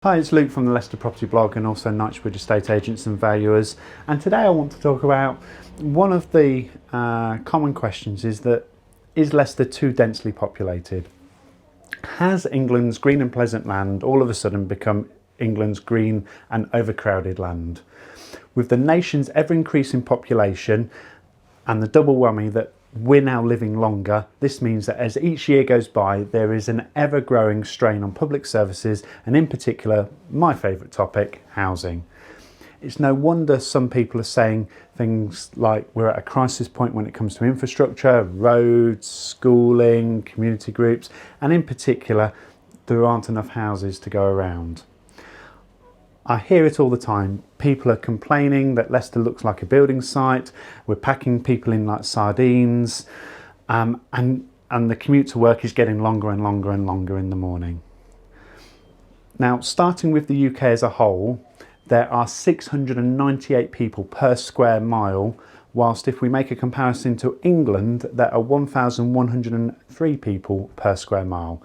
Hi, it's Luke from the Leicester Property Blog and also Knightsbridge Estate Agents and Valuers, and today I want to talk about one of the common questions is Leicester too densely populated? Has England's green and pleasant land all of a sudden become England's green and overcrowded land? With the nation's ever increasing population and the double whammy that we're now living longer, this means that as each year goes by, there is an ever-growing strain on public services and in particular, my favourite topic, housing. It's no wonder some people are saying things like we're at a crisis point when it comes to infrastructure, roads, schooling, community groups, and in particular, there aren't enough houses to go around. I hear it all the time. People are complaining that Leicester looks like a building site. We're packing people in like sardines, and the commute to work is getting longer and longer and longer in the morning. Now, starting with the UK as a whole, there are 698 people per square mile, whilst if we make a comparison to England, there are 1,103 people per square mile.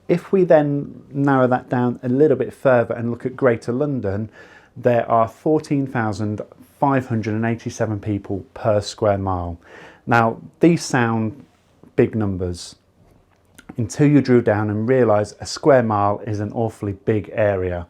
If we then narrow that down a little bit further and look at Greater London, there are 14,587 people per square mile. Now, these sound big numbers until you drew down and realise a square mile is an awfully big area.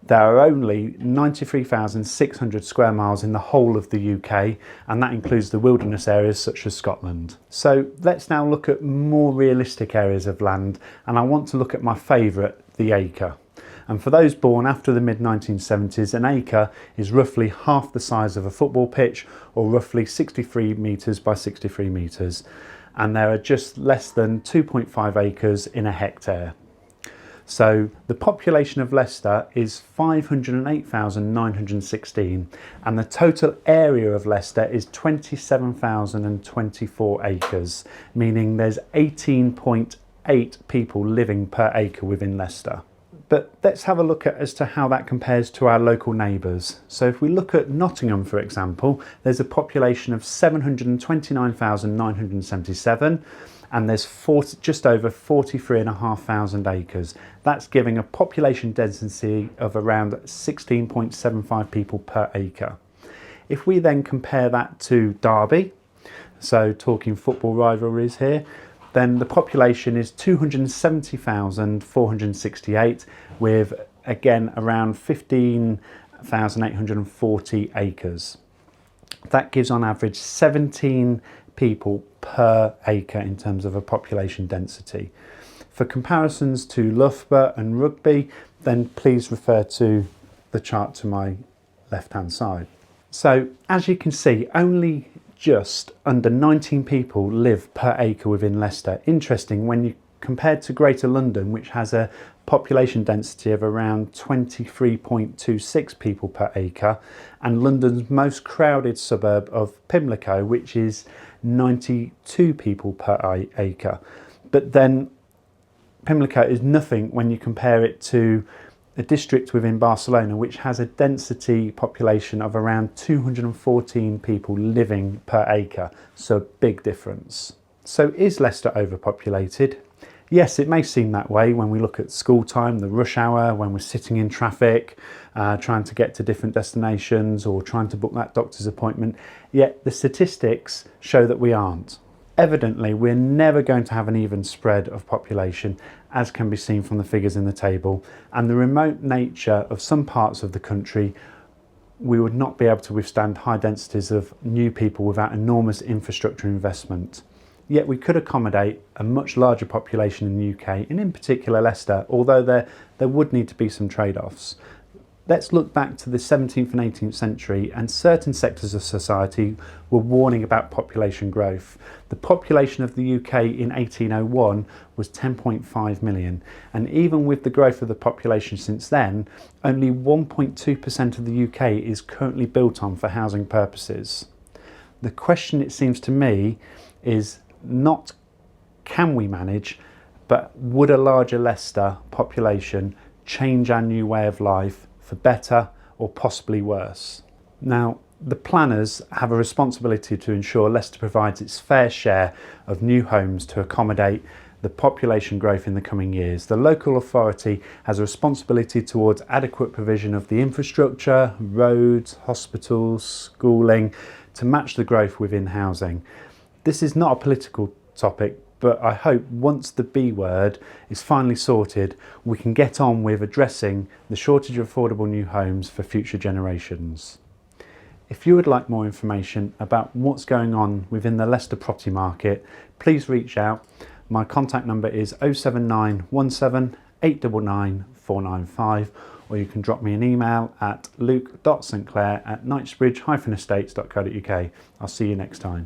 There are only 93,600 square miles in the whole of the UK, and that includes the wilderness areas such as Scotland. So let's now look at more realistic areas of land, and I want to look at my favourite, the acre. And for those born after the mid-1970s, an acre is roughly half the size of a football pitch, or roughly 63 metres by 63 metres. And there are just less than 2.5 acres in a hectare. So the population of Leicester is 508,916 and the total area of Leicester is 27,024 acres, meaning there's 18.8 people living per acre within Leicester. But let's have a look at as to how that compares to our local neighbours. So if we look at Nottingham, for example, there's a population of 729,977 and there's just over 43,500 acres. That's giving a population density of around 16.75 people per acre. If we then compare that to Derby, so talking football rivalries here, then the population is 270,468 with, again, around 15,840 acres. That gives on average 17 people per acre in terms of a population density. For comparisons to Loughborough and Rugby, then please refer to the chart to my left-hand side. So as you can see, only just under 19 people live per acre within Leicester. Interesting when you compared to Greater London, which has a population density of around 23.26 people per acre, and London's most crowded suburb of Pimlico, which is 92 people per acre. But then Pimlico is nothing when you compare it to a district within Barcelona, which has a density population of around 214 people living per acre. So big difference. So is Leicester overpopulated? Yes, it may seem that way when we look at school time, the rush hour, when we're sitting in traffic, trying to get to different destinations or trying to book that doctor's appointment. Yet the statistics show that we aren't. Evidently, we're never going to have an even spread of population, as can be seen from the figures in the table, and the remote nature of some parts of the country, we would not be able to withstand high densities of new people without enormous infrastructure investment. Yet we could accommodate a much larger population in the UK, and in particular Leicester, although there would need to be some trade-offs. Let's look back to the 17th and 18th century, and certain sectors of society were warning about population growth. The population of the UK in 1801 was 10.5 million, and even with the growth of the population since then, only 1.2% of the UK is currently built on for housing purposes. The question, it seems to me, is not can we manage, but would a larger Leicester population change our new way of life for better or possibly worse? Now, the planners have a responsibility to ensure Leicester provides its fair share of new homes to accommodate the population growth in the coming years. The local authority has a responsibility towards adequate provision of the infrastructure, roads, hospitals, schooling, to match the growth within housing. This is not a political topic, but I hope once the B word is finally sorted, we can get on with addressing the shortage of affordable new homes for future generations. If you would like more information about what's going on within the Leicester property market, please reach out. My contact number is 07917 899 495, or you can drop me an email at luke.sinclair@knightsbridge-estates.co.uk. I'll see you next time.